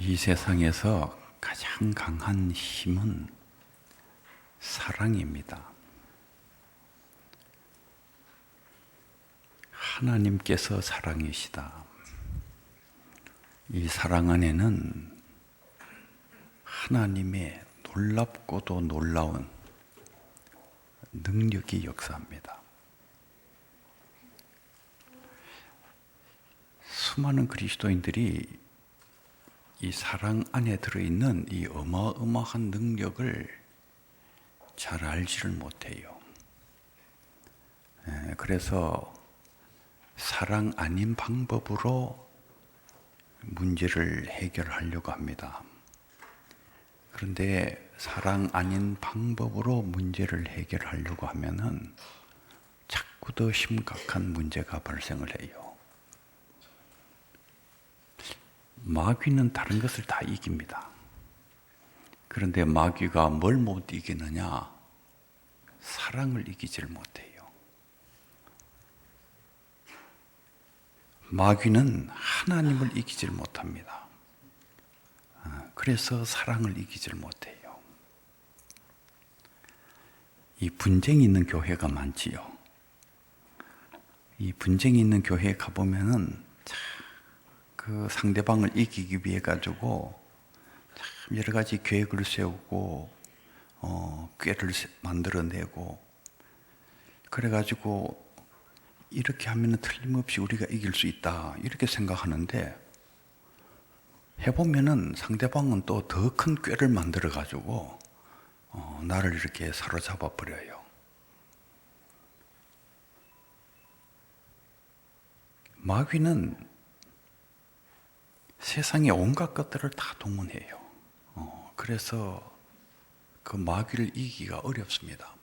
이 세상에서 가장 강한 힘은 사랑입니다. 하나님께서 사랑이시다. 이 사랑 안에는 하나님의 놀랍고도 놀라운 능력이 역사합니다. 수많은 그리스도인들이 이 사랑 안에 들어있는 이 어마어마한 능력을 잘 알지를 못해요. 그래서 사랑 아닌 방법으로 문제를 해결하려고 합니다. 그런데 사랑 아닌 방법으로 문제를 해결하려고 하면은 자꾸 더 심각한 문제가 발생을 해요. 마귀는 다른 것을 다 이깁니다. 그런데 마귀가 뭘 못 이기느냐? 사랑을 이기질 못해요. 마귀는 하나님을 이기질 못합니다. 그래서 사랑을 이기질 못해요. 이 분쟁이 있는 교회가 많지요. 이 분쟁이 있는 교회에 가보면은 그 상대방을 이기기 위해 가지고 참 여러 가지 계획을 세우고 꾀를 만들어내고 그래가지고 이렇게 하면 틀림없이 우리가 이길 수 있다 이렇게 생각하는데 해보면은 상대방은 또 더 큰 꾀를 만들어 가지고 나를 이렇게 사로잡아 버려요. 마귀는 세상의 온갖 것들을 다 동원해요. 그래서 그 마귀를 이기기가 어렵습니다.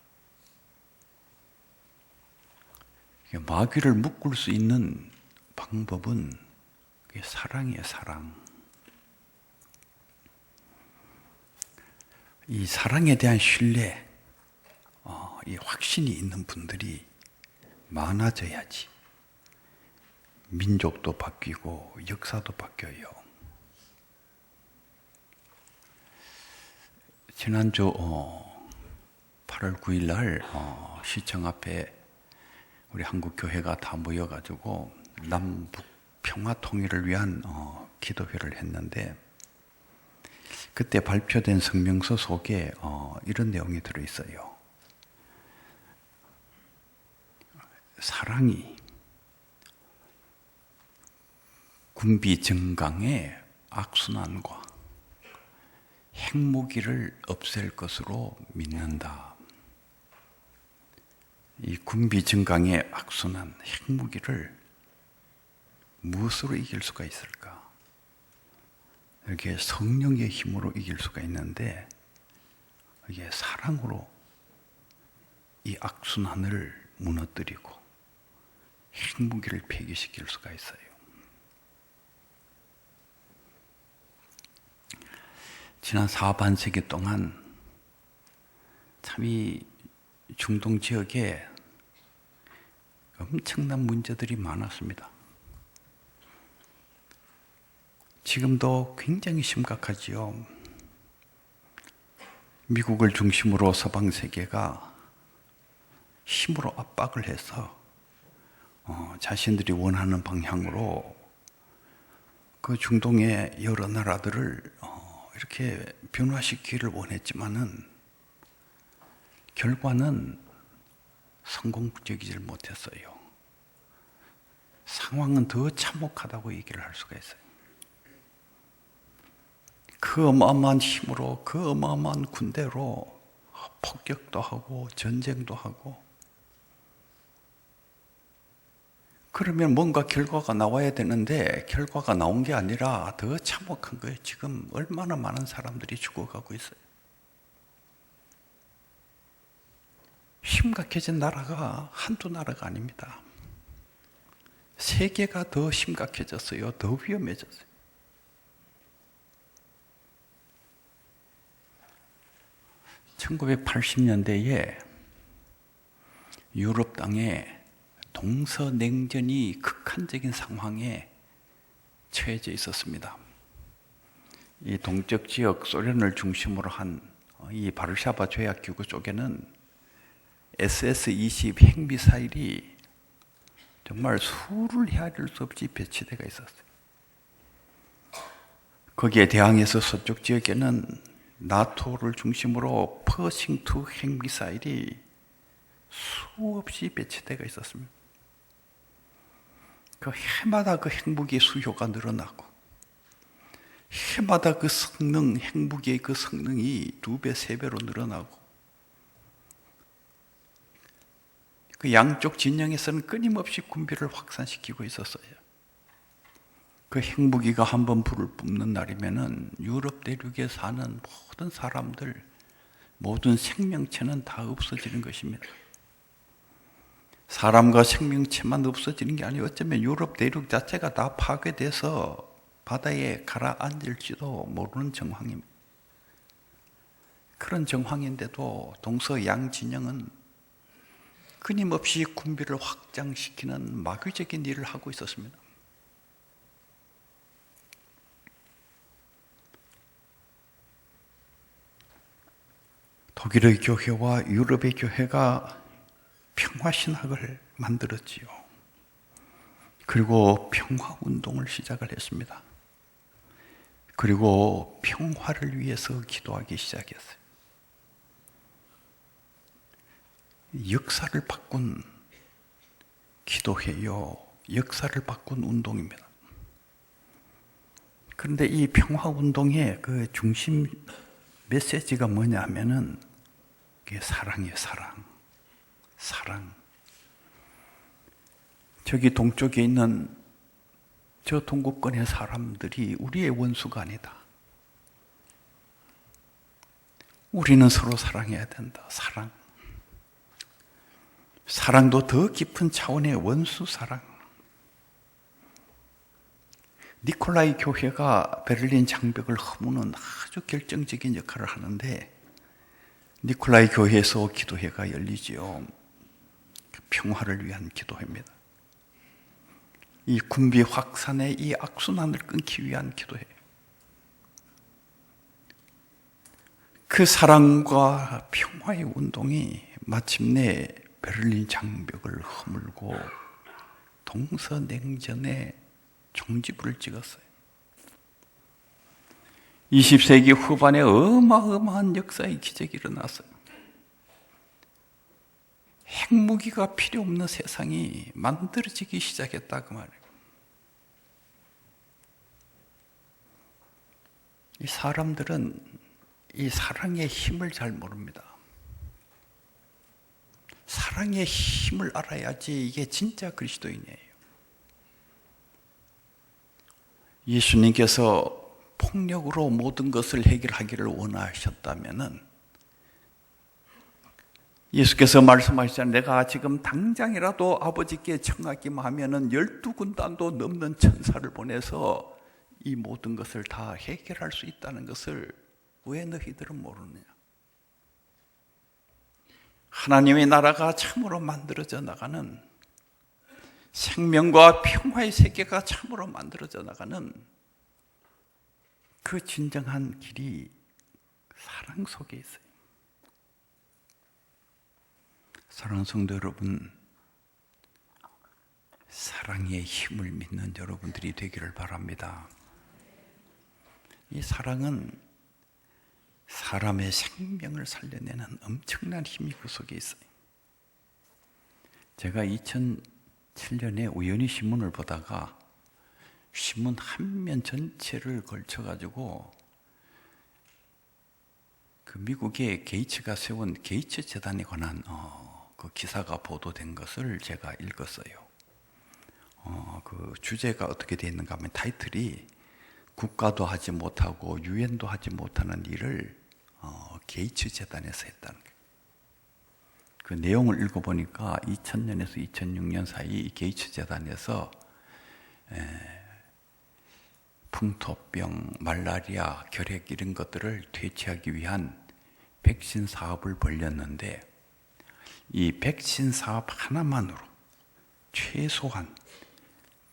마귀를 묶을 수 있는 방법은 사랑이에요, 사랑. 이 사랑에 대한 신뢰, 이 확신이 있는 분들이 많아져야지 민족도 바뀌고 역사도 바뀌어요. 지난주 8월 9일 날 시청 앞에 우리 한국 교회가 다 모여가지고 남북 평화 통일을 위한 기도회를 했는데 그때 발표된 성명서 속에 이런 내용이 들어있어요. 사랑이 군비 정강의 악순환과 핵무기를 없앨 것으로 믿는다. 이 군비 정강의 악순환, 핵무기를 무엇으로 이길 수가 있을까? 이렇게 성령의 힘으로 이길 수가 있는데 이게 사랑으로 이 악순환을 무너뜨리고 핵무기를 폐기시킬 수가 있어요. 지난 사반세기 동안 참 이 중동 지역에 엄청난 문제들이 많았습니다. 지금도 굉장히 심각하지요. 미국을 중심으로 서방 세계가 힘으로 압박을 해서 자신들이 원하는 방향으로 그 중동의 여러 나라들을 이렇게 변화시키기를 원했지만은 결과는 성공적이질 못했어요. 상황은 더 참혹하다고 얘기를 할 수가 있어요. 그 어마어마한 힘으로, 그 어마어마한 군대로 폭격도 하고 전쟁도 하고 그러면 뭔가 결과가 나와야 되는데 결과가 나온 게 아니라 더 참혹한 거예요. 지금 얼마나 많은 사람들이 죽어가고 있어요. 심각해진 나라가 한두 나라가 아닙니다. 세계가 더 심각해졌어요. 더 위험해졌어요. (1980년대에) 유럽 땅에 동서냉전이 극한적인 상황에 처해져 있었습니다. 이 동쪽 지역 소련을 중심으로 한 이 바르샤바 조약기구 쪽에는 SS-20 핵미사일이 정말 수를 헤아릴 수 없이 배치되어 있었어요. 거기에 대항해서 서쪽 지역에는 나토를 중심으로 퍼싱2 핵미사일이 수없이 배치되어 있었습니다. 그 해마다 그 핵무기 수요가 늘어나고 해마다 그 성능, 핵무기의 그 성능이 2배, 3배로 늘어나고 그 양쪽 진영에서는 끊임없이 군비를 확산시키고 있었어요. 그 핵무기가 한번 불을 뿜는 날이면은 유럽 대륙에 사는 모든 사람들, 모든 생명체는 다 없어지는 것입니다. 사람과 생명체만 없어지는 게 아니고 어쩌면 유럽 대륙 자체가 다 파괴돼서 바다에 가라앉을지도 모르는 정황입니다. 그런 정황인데도 동서양 진영은 끊임없이 군비를 확장시키는 마귀적인 일을 하고 있었습니다. 독일의 교회와 유럽의 교회가 평화신학을 만들었지요. 그리고 평화운동을 시작을 했습니다. 그리고 평화를 위해서 기도하기 시작했어요. 역사를 바꾼 기도회요, 역사를 바꾼 운동입니다. 그런데 이 평화운동의 그 중심 메시지가 뭐냐 하면은 그게 사랑이에요, 사랑. 사랑. 저기 동쪽에 있는 저 동구권의 사람들이 우리의 원수가 아니다. 우리는 서로 사랑해야 된다. 사랑. 사랑도 더 깊은 차원의 원수 사랑. 니콜라이 교회가 베를린 장벽을 허무는 아주 결정적인 역할을 하는데 니콜라이 교회에서 기도회가 열리지요. 평화를 위한 기도회입니다. 이 군비 확산의 이 악순환을 끊기 위한 기도회예요. 그 사랑과 평화의 운동이 마침내 베를린 장벽을 허물고 동서냉전의 종지부를 찍었어요. 20세기 후반에 어마어마한 역사의 기적이 일어났어요. 핵무기가 필요 없는 세상이 만들어지기 시작했다 그 말이에요. 이 사람들은 이 사랑의 힘을 잘 모릅니다. 사랑의 힘을 알아야지 이게 진짜 그리스도인이에요. 예수님께서 폭력으로 모든 것을 해결하기를 원하셨다면은 예수께서 말씀하시잖아요. 내가 지금 당장이라도 아버지께 청하기만 하면은 12군단도 넘는 천사를 보내서 이 모든 것을 다 해결할 수 있다는 것을 왜 너희들은 모르느냐? 하나님의 나라가 참으로 만들어져 나가는 생명과 평화의 세계가 참으로 만들어져 나가는 그 진정한 길이 사랑 속에 있어요. 사랑하는 성도 여러분, 사랑의 힘을 믿는 여러분들이 되기를 바랍니다. 이 사랑은 사람의 생명을 살려내는 엄청난 힘이 그 속에 있어요. 제가 2007년에 우연히 신문을 보다가 신문 한 면 전체를 걸쳐가지고 그 미국의 게이츠가 세운 게이츠 재단에 관한 그 기사가 보도된 것을 제가 읽었어요. 그 주제가 어떻게 되어 있는가 하면 타이틀이 국가도 하지 못하고 유엔도 하지 못하는 일을 게이츠 재단에서 했다는 거예요. 그 내용을 읽어보니까 2000년에서 2006년 사이 게이츠 재단에서 풍토병, 말라리아, 결핵 이런 것들을 퇴치하기 위한 백신 사업을 벌였는데 이 백신 사업 하나만으로 최소한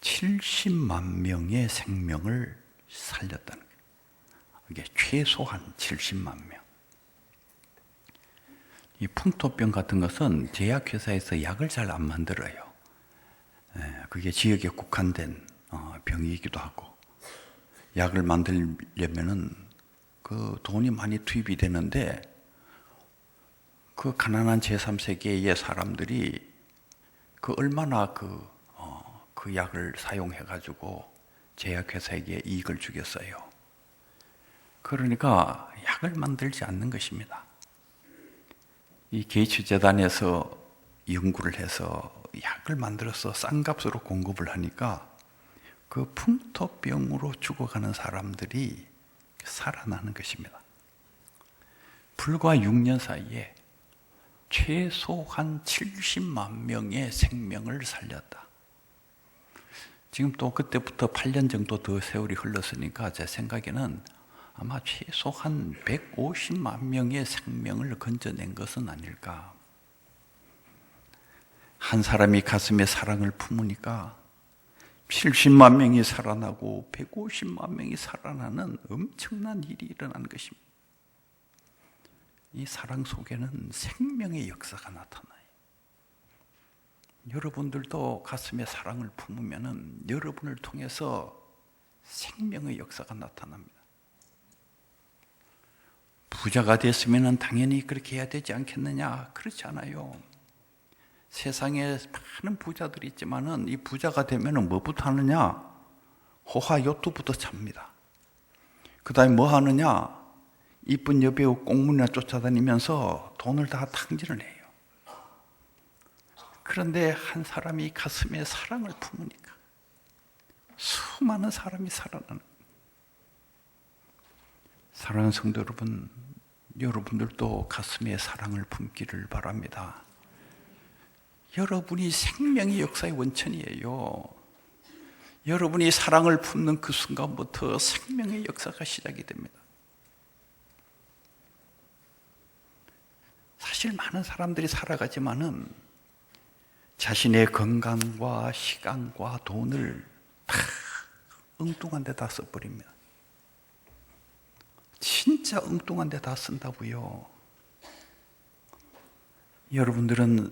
70만 명의 생명을 살렸다는 거예요. 그게 최소한 70만 명. 이 풍토병 같은 것은 제약회사에서 약을 잘 안 만들어요. 그게 지역에 국한된 병이기도 하고, 약을 만들려면은 그 돈이 많이 투입이 되는데, 그 가난한 제3세계의 사람들이 그 얼마나 그 약을 사용해가지고 제약회사에게 이익을 주겠어요. 그러니까 약을 만들지 않는 것입니다. 이 게이츠 재단에서 연구를 해서 약을 만들어서 싼 값으로 공급을 하니까 그 풍토병으로 죽어가는 사람들이 살아나는 것입니다. 불과 6년 사이에 최소한 70만 명의 생명을 살렸다. 지금 또 그때부터 8년 정도 더 세월이 흘렀으니까 제 생각에는 아마 최소한 150만 명의 생명을 건져낸 것은 아닐까. 한 사람이 가슴에 사랑을 품으니까 70만 명이 살아나고 150만 명이 살아나는 엄청난 일이 일어난 것입니다. 이 사랑 속에는 생명의 역사가 나타나요. 여러분들도 가슴에 사랑을 품으면 여러분을 통해서 생명의 역사가 나타납니다. 부자가 됐으면 당연히 그렇게 해야 되지 않겠느냐? 그렇지 않아요. 세상에 많은 부자들이 있지만은 이 부자가 되면은 뭐부터 하느냐? 호화 요트부터 찹니다. 그 다음에 뭐 하느냐? 이쁜 여배우 꽁무니나 쫓아다니면서 돈을 다 탕진을 해요. 그런데 한 사람이 가슴에 사랑을 품으니까 수많은 사람이 살아나는. 사랑하는 성도 여러분, 여러분들도 가슴에 사랑을 품기를 바랍니다. 여러분이 생명의 역사의 원천이에요. 여러분이 사랑을 품는 그 순간부터 생명의 역사가 시작이 됩니다. 사실 많은 사람들이 살아가지만은 자신의 건강과 시간과 돈을 다 엉뚱한 데다 써버립니다. 진짜 엉뚱한 데다 쓴다고요. 여러분들은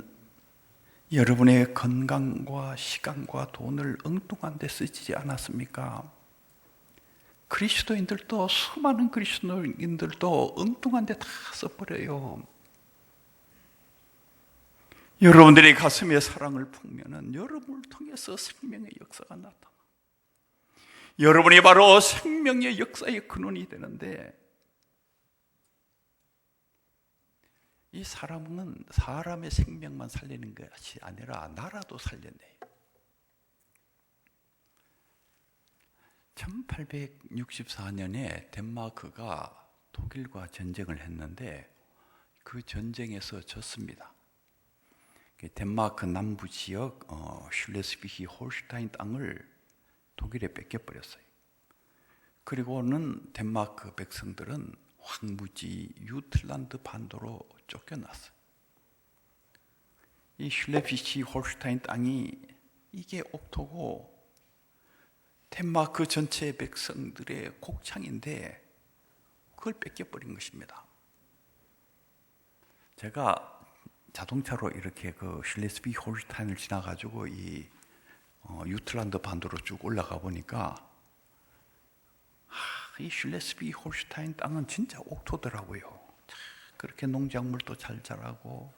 여러분의 건강과 시간과 돈을 엉뚱한 데 쓰지 않았습니까? 그리스도인들도 수많은 그리스도인들도 엉뚱한 데 다 써버려요. 여러분들이 가슴에 사랑을 품으면 여러분을 통해서 생명의 역사가 나타나. 여러분이 바로 생명의 역사의 근원이 되는데, 이 사람은 사람의 생명만 살리는 것이 아니라 나라도 살려내요. 1864년에 덴마크가 독일과 전쟁을 했는데 그 전쟁에서 졌습니다. 덴마크 남부 지역 슐레스비히 홀슈타인 땅을 독일에 뺏겨버렸어요. 그리고는 덴마크 백성들은 황무지 유틀란드 반도로 쫓겨났어요. 이 슐레스비히 홀슈타인 땅이 이게 옥토고 덴마크 전체 백성들의 곡창인데 그걸 뺏겨버린 것입니다. 제가 자동차로 이렇게 그 슐레스비히 홀슈타인을 지나가지고 이 유틀란드 반도로 쭉 올라가 보니까 이 슐레스비히 홀슈타인 땅은 진짜 옥토더라고요. 그렇게 농작물도 잘 자라고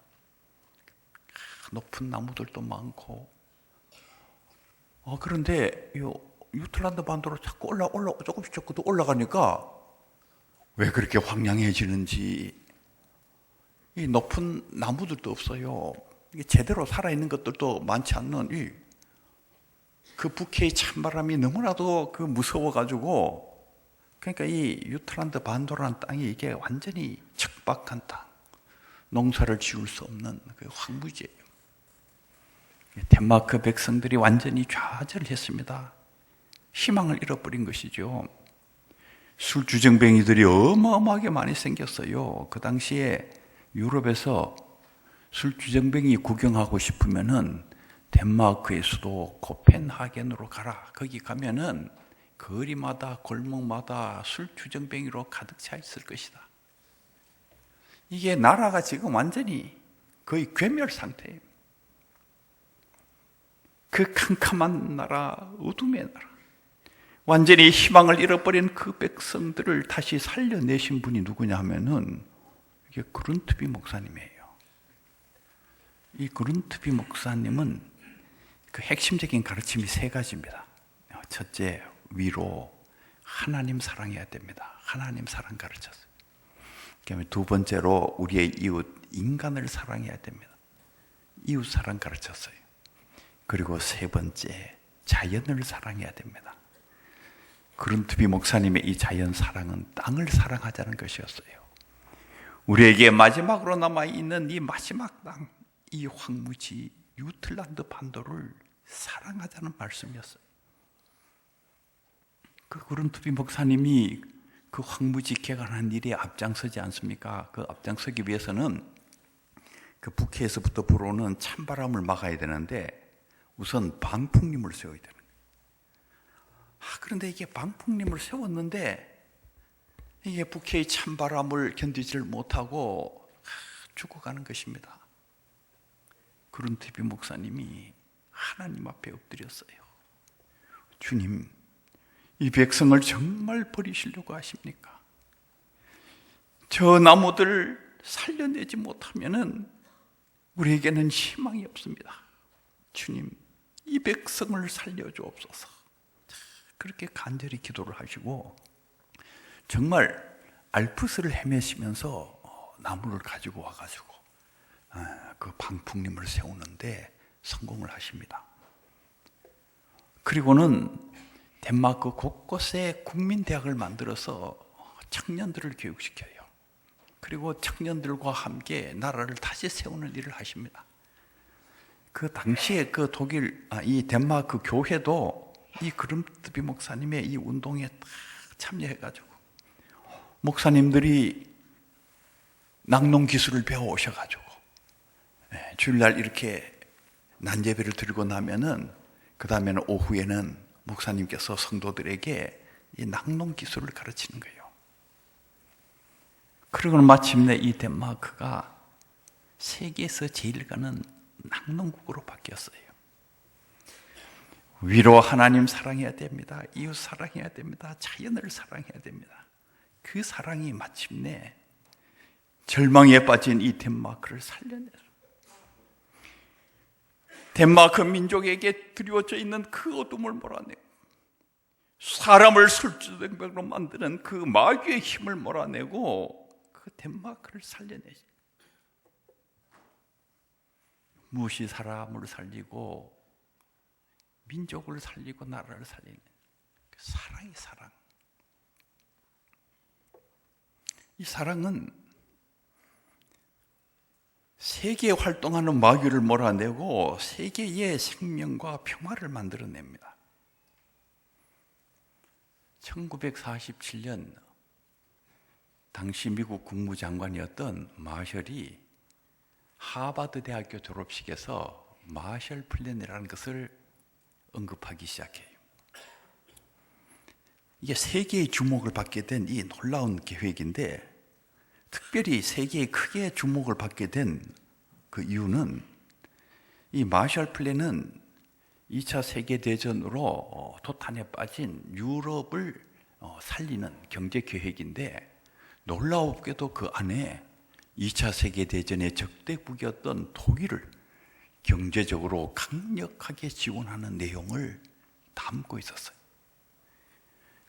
높은 나무들도 많고 그런데 이 유틀란드 반도로 자꾸 조금씩 더 올라가니까 왜 그렇게 황량해지는지, 이 높은 나무들도 없어요. 이게 제대로 살아있는 것들도 많지 않는 그 북해의 찬바람이 너무나도 그 무서워가지고, 그러니까 이 유틀란드 반도라는 땅이 이게 완전히 척박한 땅, 농사를 지을 수 없는 그 황무지예요. 덴마크 백성들이 완전히 좌절했습니다. 희망을 잃어버린 것이죠. 술주정뱅이들이 어마어마하게 많이 생겼어요. 그 당시에 유럽에서 술주정뱅이 구경하고 싶으면은 덴마크의 수도 코펜하겐으로 가라. 거기 가면은 거리마다 골목마다 술주정뱅이로 가득 차 있을 것이다. 이게 나라가 지금 완전히 거의 괴멸 상태예요. 그 캄캄한 나라, 어둠의 나라, 완전히 희망을 잃어버린 그 백성들을 다시 살려내신 분이 누구냐 하면은 이게 그룬트비 목사님이에요. 이 그룬트비 목사님은 그 핵심적인 가르침이 세 가지입니다. 첫째, 위로, 하나님 사랑해야 됩니다. 하나님 사랑 가르쳤어요. 그다음에 두 번째로 우리의 이웃, 인간을 사랑해야 됩니다. 이웃 사랑 가르쳤어요. 그리고 세 번째, 자연을 사랑해야 됩니다. 그룬트비 목사님의 이 자연 사랑은 땅을 사랑하자는 것이었어요. 우리에게 마지막으로 남아있는 이 마지막 땅, 이 황무지 유틀란드 반도를 사랑하자는 말씀이었어요. 그 그룬트비 목사님이 그 황무지 개간한 일에 앞장서지 않습니까? 그 앞장서기 위해서는 그 북해에서부터 불어오는 찬바람을 막아야 되는데 우선 방풍림을 세워야 되는 거예요. 그런데 이게 방풍림을 세웠는데 이게 북해의 찬바람을 견디지를 못하고 죽어가는 것입니다. 그룬트비 목사님이 하나님 앞에 엎드렸어요. 주님, 이 백성을 정말 버리시려고 하십니까? 저 나무들 살려내지 못하면은 우리에게는 희망이 없습니다. 주님, 이 백성을 살려주옵소서. 그렇게 간절히 기도를 하시고 정말 알프스를 헤매시면서 나무를 가지고 와가지고 그 방풍림을 세우는데 성공을 하십니다. 그리고는 덴마크 곳곳에 국민대학을 만들어서 청년들을 교육시켜요. 그리고 청년들과 함께 나라를 다시 세우는 일을 하십니다. 그 당시에 그 이 덴마크 교회도 이 그룬트비 목사님의 이 운동에 딱 참여해가지고 목사님들이 낙농 기술을 배워 오셔가지고 주일날 이렇게 난제배를 들고 나면은 그 다음에는 오후에는 목사님께서 성도들에게 이 낙농 기술을 가르치는 거예요. 그리고는 마침내 이 덴마크가 세계에서 제일 가는 낙농국으로 바뀌었어요. 위로 하나님 사랑해야 됩니다. 이웃 사랑해야 됩니다. 자연을 사랑해야 됩니다. 그 사랑이 마침내 절망에 빠진 이 덴마크를 살려내서 덴마크 민족에게 드리워져 있는 그 어둠을 몰아내고 사람을 술주정뱅이로 만드는 그 마귀의 힘을 몰아내고 그 덴마크를 살려내지. 무엇이 사람을 살리고 민족을 살리고 나라를 살리는 사랑이 사랑. 이 사랑은 세계에 활동하는 마귀를 몰아내고 세계의 생명과 평화를 만들어냅니다. 1947년 당시 미국 국무장관이었던 마셜이 하버드 대학교 졸업식에서 마셜 플랜이라는 것을 언급하기 시작해요. 이게 세계의 주목을 받게 된 이 놀라운 계획인데 특별히 세계에 크게 주목을 받게 된 그 이유는 이 마셜 플랜은 2차 세계대전으로 도탄에 빠진 유럽을 살리는 경제 계획인데 놀라웠게도 그 안에 2차 세계대전의 적대국이었던 독일을 경제적으로 강력하게 지원하는 내용을 담고 있었어요.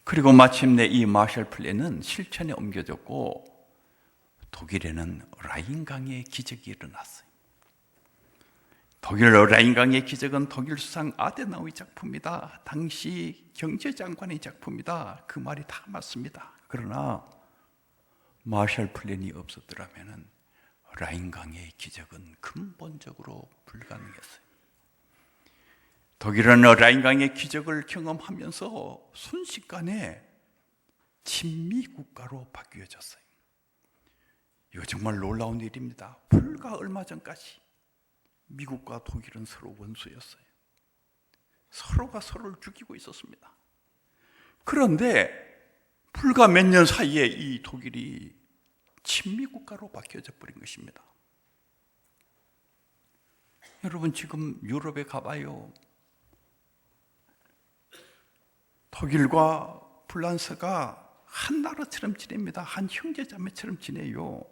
그리고 마침내 이 마셜 플랜은 실천에 옮겨졌고 독일에는 라인강의 기적이 일어났어요. 독일 라인강의 기적은 독일 수상 아데나우의 작품이다. 당시 경제장관의 작품이다. 그 말이 다 맞습니다. 그러나 마셜 플랜이 없었더라면 라인강의 기적은 근본적으로 불가능했어요. 독일은 라인강의 기적을 경험하면서 순식간에 친미 국가로 바뀌어졌어요. 이거 정말 놀라운 일입니다. 불과 얼마 전까지 미국과 독일은 서로 원수였어요. 서로가 서로를 죽이고 있었습니다. 그런데 불과 몇 년 사이에 이 독일이 친미국가로 바뀌어져 버린 것입니다. 여러분 지금 유럽에 가봐요. 독일과 프랑스가 한 나라처럼 지냅니다. 한 형제자매처럼 지내요.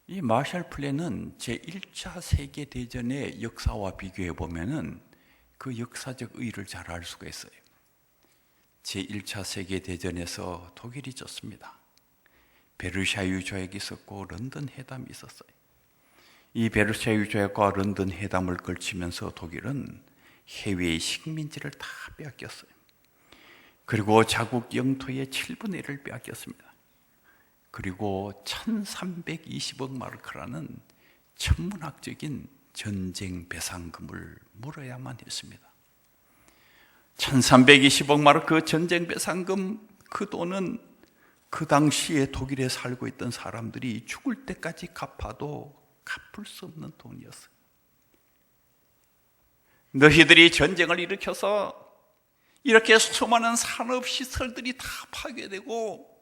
이 마샬 플랜은 제1차 세계대전의 역사와 비교해 보면은 그 역사적 의의를 잘 알 수가 있어요. 제1차 세계대전에서 독일이 졌습니다. 베르사유 조약이 있었고 런던 회담이 있었어요. 이 베르사유 조약과 런던 회담을 걸치면서 독일은 해외의 식민지를 다 빼앗겼어요. 그리고 자국 영토의 7분의 1을 빼앗겼습니다. 그리고 1320억 마르크라는 천문학적인 전쟁 배상금을 물어야만 했습니다. 1320억 마르크 전쟁 배상금, 그 돈은 그 당시에 독일에 살고 있던 사람들이 죽을 때까지 갚아도 갚을 수 없는 돈이었어요. 너희들이 전쟁을 일으켜서 이렇게 수많은 산업시설들이 다 파괴되고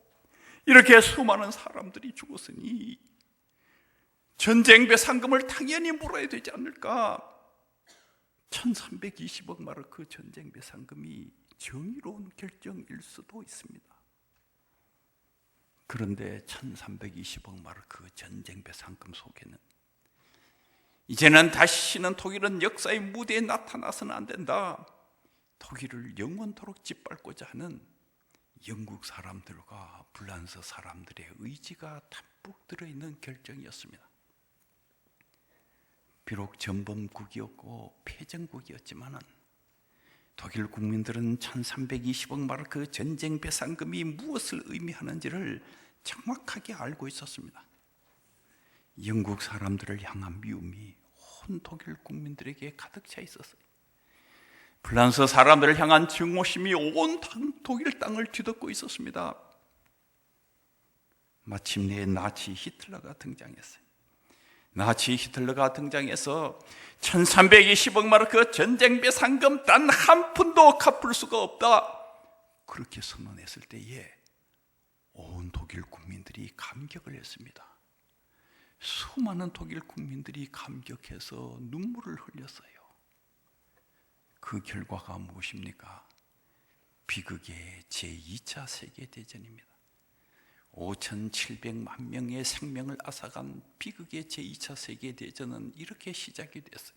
이렇게 수많은 사람들이 죽었으니 전쟁 배상금을 당연히 물어야 되지 않을까? 1320억 마르크 전쟁 배상금이 정의로운 결정일 수도 있습니다. 그런데 1320억 마르크 전쟁 배상금 속에는 이제는 다시는 독일은 역사의 무대에 나타나서는 안 된다. 독일을 영원토록 짓밟고자 하는 영국 사람들과 프랑스 사람들의 의지가 담뿍 들어있는 결정이었습니다. 비록 전범국이었고 패전국이었지만 독일 국민들은 1320억 마르크 전쟁 배상금이 무엇을 의미하는지를 정확하게 알고 있었습니다. 영국 사람들을 향한 미움이 온 독일 국민들에게 가득 차 있었어요. 프랑스 사람들을 향한 증오심이 온 독일 땅을 뒤덮고 있었습니다. 마침내 나치 히틀러가 등장했어요. 나치 히틀러가 등장해서 1320억 마르크 전쟁 배상금 단 한 푼도 갚을 수가 없다, 그렇게 선언했을 때에 온 독일 국민들이 감격을 했습니다. 수많은 독일 국민들이 감격해서 눈물을 흘렸어요. 그 결과가 무엇입니까? 비극의 제2차 세계대전입니다. 5,700만 명의 생명을 앗아간 비극의 제2차 세계대전은 이렇게 시작이 됐어요.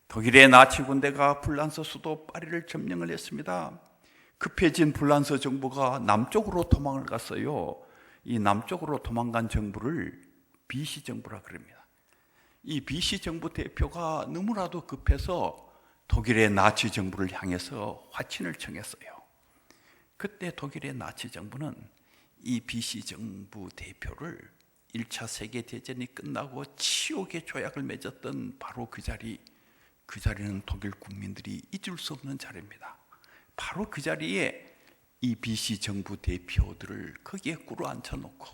독일의 나치 군대가 프랑스 수도 파리를 점령을 했습니다. 급해진 프랑스 정부가 남쪽으로 도망을 갔어요. 이 남쪽으로 도망간 정부를 비시 정부라 그럽니다. 이 비시 정부 대표가 너무나도 급해서 독일의 나치 정부를 향해서 화친을 청했어요. 그때 독일의 나치 정부는 이 비시 정부 대표를 1차 세계대전이 끝나고 치욕의 조약을 맺었던 바로 그 자리는 독일 국민들이 잊을 수 없는 자리입니다. 바로 그 자리에 이 비시 정부 대표들을 거기에 꿇어앉혀 놓고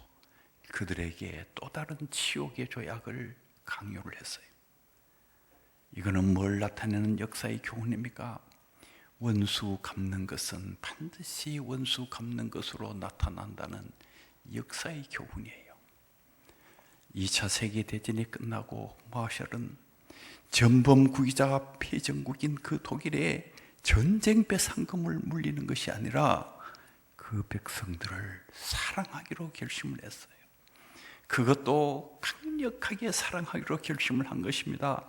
그들에게 또 다른 치욕의 조약을 강요를 했어요. 이거는 뭘 나타내는 역사의 교훈입니까? 원수 갚는 것은 반드시 원수 갚는 것으로 나타난다는 역사의 교훈이에요. 2차 세계대전이 끝나고 마샬은 전범국이자 패전국인 그 독일에 전쟁 배상금을 물리는 것이 아니라 그 백성들을 사랑하기로 결심을 했어요. 그것도 강력하게 사랑하기로 결심을 한 것입니다.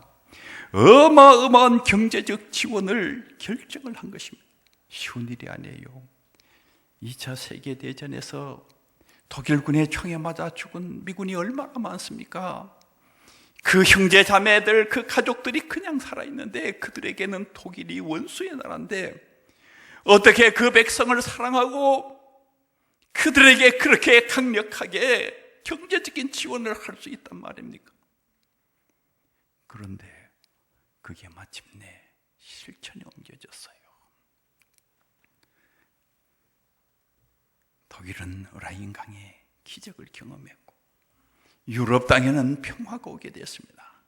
어마어마한 경제적 지원을 결정을 한 것입니다. 쉬운 일이 아니에요. 2차 세계대전에서 독일군의 총에 맞아 죽은 미군이 얼마나 많습니까? 그 형제 자매들, 그 가족들이 그냥 살아있는데 그들에게는 독일이 원수의 나라인데 어떻게 그 백성을 사랑하고 그들에게 그렇게 강력하게 경제적인 지원을 할 수 있단 말입니까? 그런데 그게 마침내 실천에 옮겨졌어요. 독일은 라인강의 기적을 경험했고 유럽 땅에는 평화가 오게 됐습니다.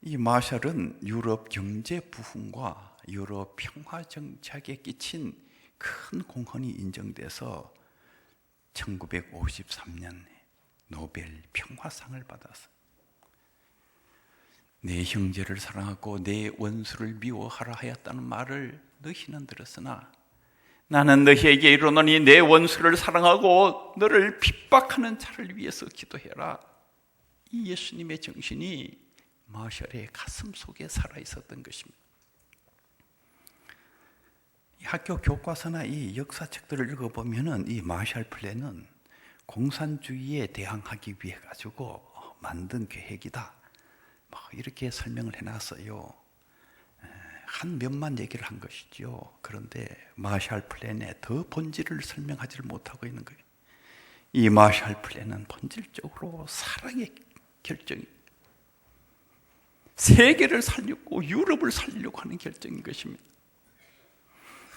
이 마샬은 유럽 경제 부흥과 유럽 평화 정착에 끼친 큰 공헌이 인정돼서 1953년에 노벨 평화상을 받았어요. 내 형제를 사랑하고 내 원수를 미워하라 하였다는 말을 너희는 들었으나 나는 너희에게 이르노니 내 원수를 사랑하고 너를 핍박하는 자를 위해서 기도해라. 이 예수님의 정신이 마샬의 가슴 속에 살아있었던 것입니다. 이 학교 교과서나 이 역사책들을 읽어보면 이 마샬 플랜은 공산주의에 대항하기 위해 가지고 만든 계획이다, 이렇게 설명을 해놨어요. 한 면만 얘기를 한 것이죠. 그런데 마샬 플랜의 더 본질을 설명하지 못하고 있는 거예요. 이 마샬 플랜은 본질적으로 사랑의 결정입니다. 세계를 살리고 유럽을 살리려고 하는 결정인 것입니다.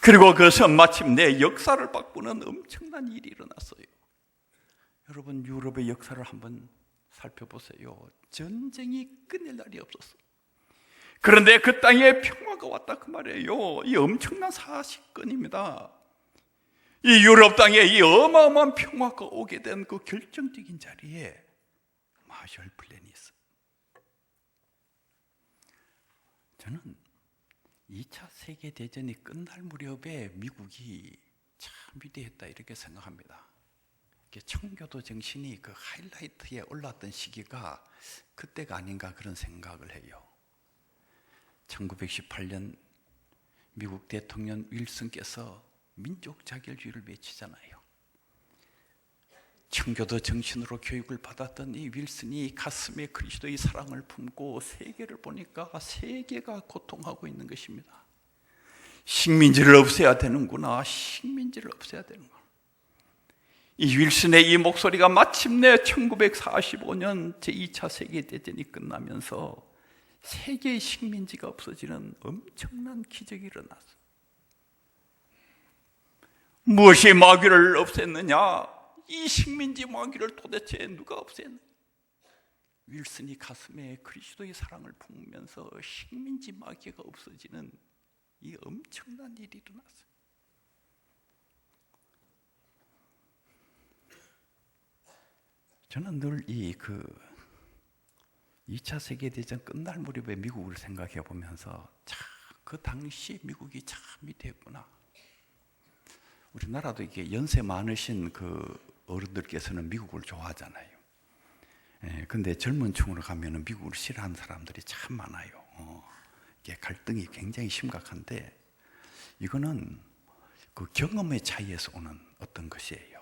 그리고 그것은 마침내 역사를 바꾸는 엄청난 일이 일어났어요. 여러분, 유럽의 역사를 한번 살펴보세요. 전쟁이 끝낼 날이 없었어요. 그런데 그 땅에 평화가 왔다 그 말이에요. 이 엄청난 사실건입니다. 이 유럽 땅에 이 어마어마한 평화가 오게 된 그 결정적인 자리에 마샬 플랜이 있어요. 저는 2차 세계대전이 끝날 무렵에 미국이 참 위대했다 이렇게 생각합니다. 청교도 정신이 그 하이라이트에 올랐던 시기가 그때가 아닌가 그런 생각을 해요. 1918년 미국 대통령 윌슨께서 민족 자결주의를 외치잖아요. 청교도 정신으로 교육을 받았던 이 윌슨이 가슴에 그리스도의 사랑을 품고 세계를 보니까 세계가 고통하고 있는 것입니다. 식민지를 없애야 되는구나. 식민지를 없애야 되는구나. 이 윌슨의 이 목소리가 마침내 1945년 제2차 세계대전이 끝나면서 세계의 식민지가 없어지는 엄청난 기적이 일어났어요. 무엇이 마귀를 없앴느냐? 이 식민지 마귀를 도대체 누가 없앴느냐? 윌슨이 가슴에 그리스도의 사랑을 품으면서 식민지 마귀가 없어지는 이 엄청난 일이 일어났어요. 저는 늘 2차 세계대전 끝날 무렵에 미국을 생각해 보면서 참 그 당시 미국이 참 위대했구나. 우리나라도 이게 연세 많으신 그 어른들께서는 미국을 좋아하잖아요. 근데 젊은 층으로 가면은 미국을 싫어하는 사람들이 참 많아요. 이게 갈등이 굉장히 심각한데 이거는 그 경험의 차이에서 오는 어떤 것이에요.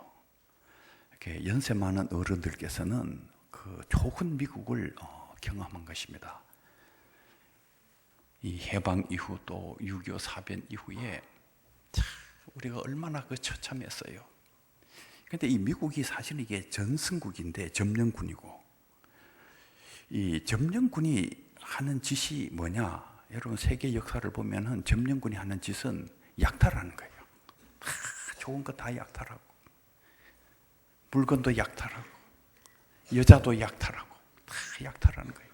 이렇게 연세 많은 어른들께서는 그 좋은 미국을 경험한 것입니다. 이 해방 이후 또 6.25 사변 이후에 참 우리가 얼마나 그 처참했어요. 근데 이 미국이 사실 이게 전승국인데 점령군이고, 이 점령군이 하는 짓이 뭐냐? 여러분 세계 역사를 보면은 점령군이 하는 짓은 약탈하는 거예요. 다 좋은 거 다 약탈하고, 물건도 약탈하고, 여자도 약탈하고, 다 약탈하는 거예요.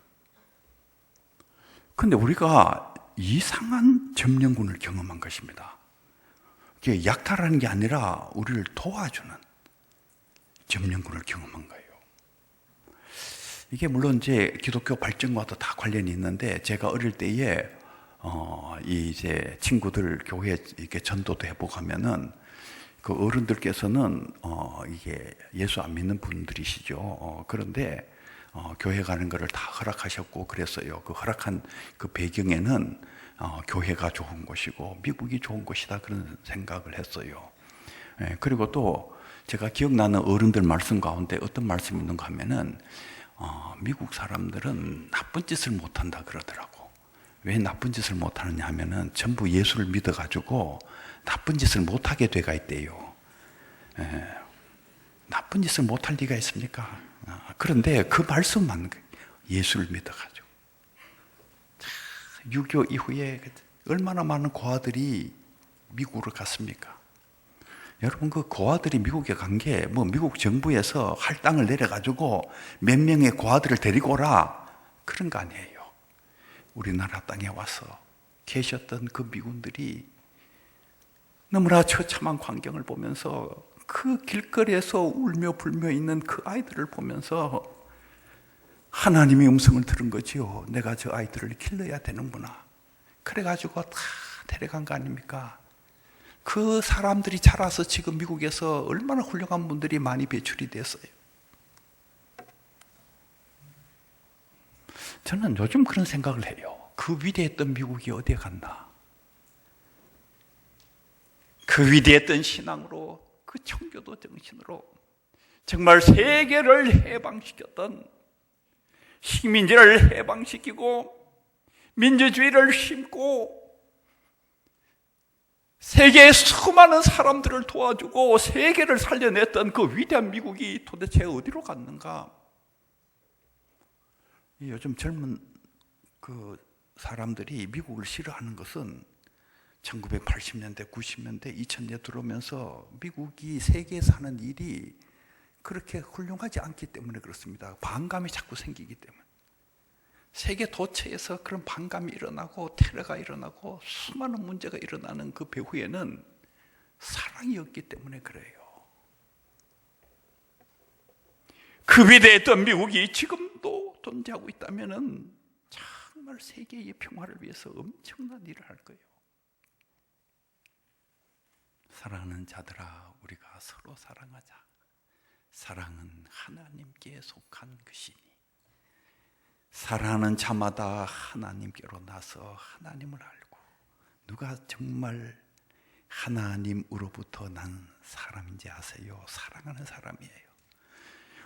근데 우리가 이상한 점령군을 경험한 것입니다. 이게 약탈하는 게 아니라 우리를 도와주는 점령군을 경험한 거예요. 이게 물론 이제 기독교 발전과도 다 관련이 있는데, 제가 어릴 때에 이제 친구들 교회 이렇게 전도도 해보고 하면은 그 어른들께서는 이게 예수 안 믿는 분들이시죠. 그런데 교회 가는 거를 다 허락하셨고 그랬어요. 그 허락한 그 배경에는 교회가 좋은 곳이고 미국이 좋은 곳이다 그런 생각을 했어요. 그리고 또 제가 기억나는 어른들 말씀 가운데 어떤 말씀이 있는가 하면은 미국 사람들은 나쁜 짓을 못한다 그러더라고. 왜 나쁜 짓을 못하느냐 하면은 전부 예수를 믿어가지고 나쁜 짓을 못하게 돼가 있대요. 나쁜 짓을 못할 리가 있습니까? 그런데 그 말씀 맞는 거예요. 예수를 믿어가지고. 6.25 이후에 얼마나 많은 고아들이 미국으로 갔습니까? 여러분, 그 고아들이 미국에 간 게 뭐 미국 정부에서 할당을 내려가지고 몇 명의 고아들을 데리고 오라 그런 거 아니에요. 우리나라 땅에 와서 계셨던 그 미군들이 너무나 처참한 광경을 보면서 그 길거리에서 울며 불며 있는 그 아이들을 보면서 하나님의 음성을 들은 거지요. 내가 저 아이들을 길러야 되는구나. 그래가지고 다 데려간 거 아닙니까? 그 사람들이 자라서 지금 미국에서 얼마나 훌륭한 분들이 많이 배출이 됐어요. 저는 요즘 그런 생각을 해요. 그 위대했던 미국이 어디에 갔나? 그 위대했던 신앙으로, 그 청교도 정신으로 정말 세계를 해방시켰던, 식민지를 해방시키고 민주주의를 심고 세계의 수많은 사람들을 도와주고 세계를 살려냈던 그 위대한 미국이 도대체 어디로 갔는가? 요즘 젊은 그 사람들이 미국을 싫어하는 것은 1980년대, 90년대, 2000년대 들어오면서 미국이 세계에서 하는 일이 그렇게 훌륭하지 않기 때문에 그렇습니다. 반감이 자꾸 생기기 때문에. 세계 도처에서 그런 반감이 일어나고 테러가 일어나고 수많은 문제가 일어나는 그 배후에는 사랑이 없기 때문에 그래요. 그 위대했던 미국이 지금도 존재하고 있다면 정말 세계의 평화를 위해서 엄청난 일을 할 거예요. 사랑하는 자들아, 우리가 서로 사랑하자. 사랑은 하나님께 속한 것이니 사랑하는 자마다 하나님께로 나서 하나님을 알고, 누가 정말 하나님으로부터 난 사람인지 아세요? 사랑하는 사람이에요.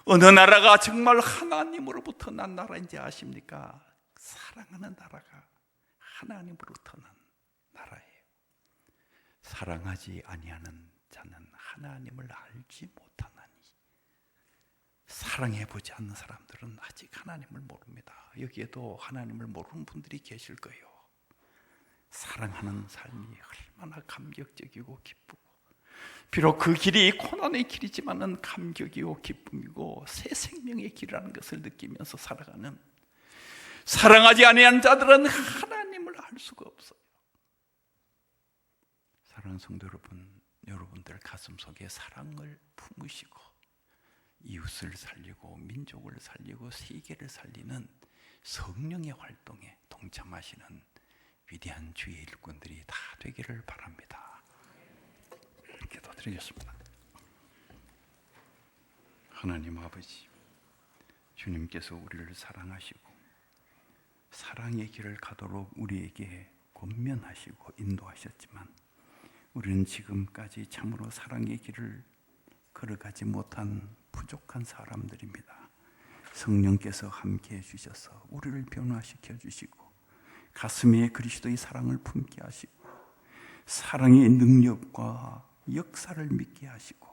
어느 나라가 정말 하나님으로부터 난 나라인지 아십니까? 사랑하는 나라가 하나님으로부터 난 나라예요. 사랑하지 아니하는 자는 하나님을 알지 못하나니. 사랑해보지 않는 사람들은 아직 하나님을 모릅니다. 여기에도 하나님을 모르는 분들이 계실 거예요. 사랑하는 삶이 얼마나 감격적이고 기쁘고, 비록 그 길이 고난의 길이지만은 감격이고 기쁨이고 새 생명의 길이라는 것을 느끼면서 살아가는, 사랑하지 아니한 자들은 하나님을 알 수가 없어요. 사랑하는 성도 여러분, 여러분들 가슴 속에 사랑을 품으시고 이웃을 살리고 민족을 살리고 세계를 살리는 성령의 활동에 동참하시는 위대한 주의 일꾼들이 다 되기를 바랍니다. 기도드리겠습니다. 하나님 아버지, 주님께서 우리를 사랑하시고 사랑의 길을 가도록 우리에게 권면하시고 인도하셨지만 우리는 지금까지 참으로 사랑의 길을 걸어가지 못한 부족한 사람들입니다. 성령께서 함께해 주셔서 우리를 변화시켜 주시고 가슴에 그리스도의 사랑을 품게 하시고 사랑의 능력과 역사를 믿게 하시고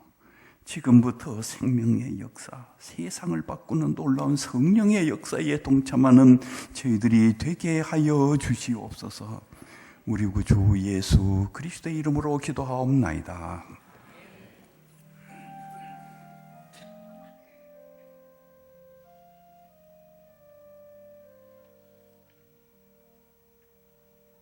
지금부터 생명의 역사, 세상을 바꾸는 놀라운 성령의 역사에 동참하는 저희들이 되게 하여 주시옵소서. 우리 구주 예수 그리스도의 이름으로 기도하옵나이다.